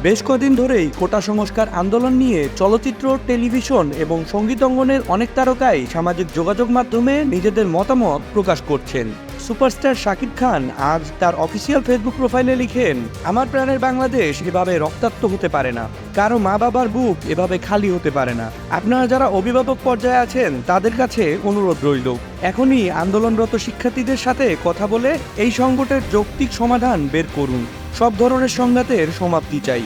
বেশ কদিন ধরেই কোটা সংস্কার আন্দোলন নিয়ে চলচ্চিত্র, টেলিভিশন এবং সঙ্গীত অঙ্গনের অনেক তারকাই সামাজিক যোগাযোগ মাধ্যমে নিজেদের মতামত প্রকাশ করছেন। সুপারস্টার শাকিব খান আজ তার অফিসিয়াল ফেসবুক প্রোফাইলে লিখেন, আমার প্রাণের বাংলাদেশ এভাবে রক্তাক্ত হতে পারে না, কারো মা বাবার বুক এভাবে খালি হতে পারে না। আপনারা যারা অভিভাবক পর্যায়ে আছেন তাদের কাছে অনুরোধ রইল, এখনই আন্দোলনরত শিক্ষার্থীদের সাথে কথা বলে এই সংকটের যৌক্তিক সমাধান বের করুন। সব ধরনের সংঘাতের সমাপ্তি চাই।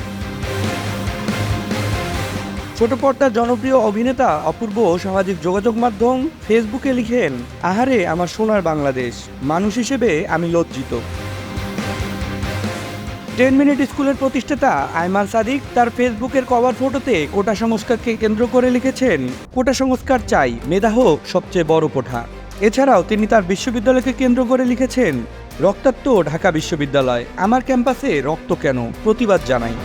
ছোট পর্দার জনপ্রিয় অভিনেতা অপূর্ব সামাজিক যোগাযোগ মাধ্যম ফেসবুকে লিখেন, আহারে আমার সোনার বাংলাদেশ, মানুষ হিসেবে আমি লজ্জিত। 10 মিনিট স্কুলের প্রতিষ্ঠাতা আয়মান সাদিক তার ফেসবুকের কভার ফটোতে কোটা সংস্কারকে কেন্দ্র করে লিখেছেন, কোটা সংস্কার চাই, মেধা হোক সবচেয়ে বড় কোঠা। এছাড়াও তিনি তার বিশ্ববিদ্যালয়কে কেন্দ্র করে লিখেছেন, রক্তাক্ত ঢাকা বিশ্ববিদ্যালয়, আমার ক্যাম্পাসে রক্ত কেন, প্রতিবাদ জানাই।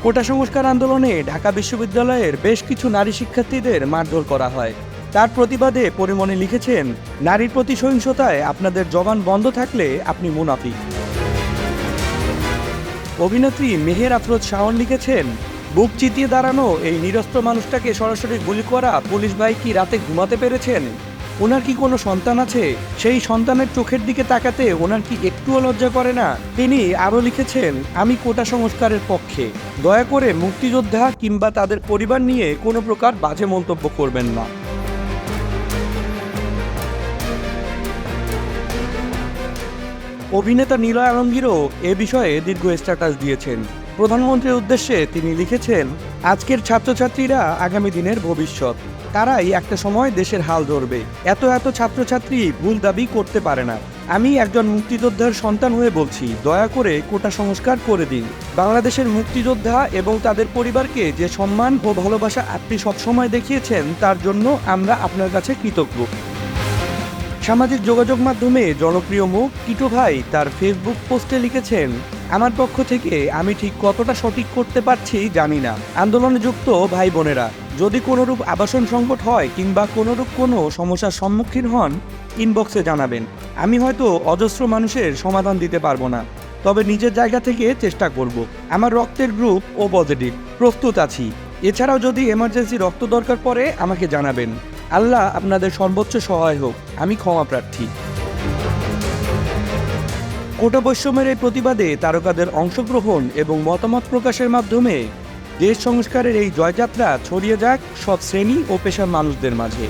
কোটা সংস্কার আন্দোলনে ঢাকা বিশ্ববিদ্যালয়ের বেশ কিছু নারী শিক্ষার্থীদের মারধর করা হয়। তার প্রতিবাদে পরিমণি লিখেছেন, নারীর প্রতি সহিংসতায় আপনাদের জবান বন্ধ থাকলে আপনি মুনাফিক। অভিনেত্রী মেহের আফরোজ শাওন লিখেছেন, বুক চিতিয়ে দাঁড়ানো এই নিরস্ত্র মানুষটাকে সরাসরি গুলি করা পুলিশ ভাই কি রাতে ঘুমাতে পেরেছেন? ওনার কি কোনো সন্তান আছে? সেই সন্তানের চোখের দিকে তাকাতে ওনার কি একটুও লজ্জা করে না? তিনি আরও লিখেছেন, আমি কোটা সংস্কারের পক্ষে, দয়া করে মুক্তিযোদ্ধা কিংবা তাদের পরিবার নিয়ে কোনো প্রকার বাজে মন্তব্য করবেন না। অভিনেতা নিলয় আলমগীরও এ বিষয়ে দীর্ঘ স্ট্যাটাস দিয়েছেন। প্রধানমন্ত্রীর উদ্দেশ্যে তিনি লিখেছেন, আজকের ছাত্রছাত্রীরা আগামী দিনের ভবিষ্যৎ, তারাই একটা সময় দেশের হাল ধরবে। এত ছাত্রছাত্রী ভুল দাবি করতে পারে না। আমি একজন মুক্তিযোদ্ধার সন্তান হয়ে বলছি, দয়া করে কোটা সংস্কার করে দিন। বাংলাদেশের মুক্তিযোদ্ধা এবং তাদের পরিবারকে যে সম্মান ও ভালোবাসা আপনি সবসময় দেখিয়েছেন তার জন্য আমরা আপনার কাছে কৃতজ্ঞ। সামাজিক যোগাযোগ মাধ্যমে জনপ্রিয় মুখ টিটো ভাই তার ফেসবুক পোস্টে লিখেছেন, আমার পক্ষ থেকে আমি ঠিক কতটা সঠিক করতে পারছি জানি না। আন্দোলনে যুক্ত ভাই বোনেরা, যদি কোনোরূপ আবাসন সংকট হয় কিংবা কোনোরূপ কোনো সমস্যার সম্মুখীন হন, ইনবক্সে জানাবেন। আমি হয়তো অজস্র মানুষের সমাধান দিতে পারবো না, তবে নিজের জায়গা থেকে চেষ্টা করব। আমার রক্তের গ্রুপ ও পজিটিভ, প্রস্তুত আছি। এছাড়াও যদি এমার্জেন্সি রক্ত দরকার পড়ে আমাকে জানাবেন। আল্লাহ আপনাদের সর্বোচ্চ সহায় হোক, আমি ক্ষমা প্রার্থী। কোটা বৈষম্যের এই প্রতিবাদে তারকাদের অংশগ্রহণ এবং মতামত প্রকাশের মাধ্যমে দেশ সংস্কারের এই জয়যাত্রা ছড়িয়ে যাক সব শ্রেণী ও পেশার মানুষদের মাঝে।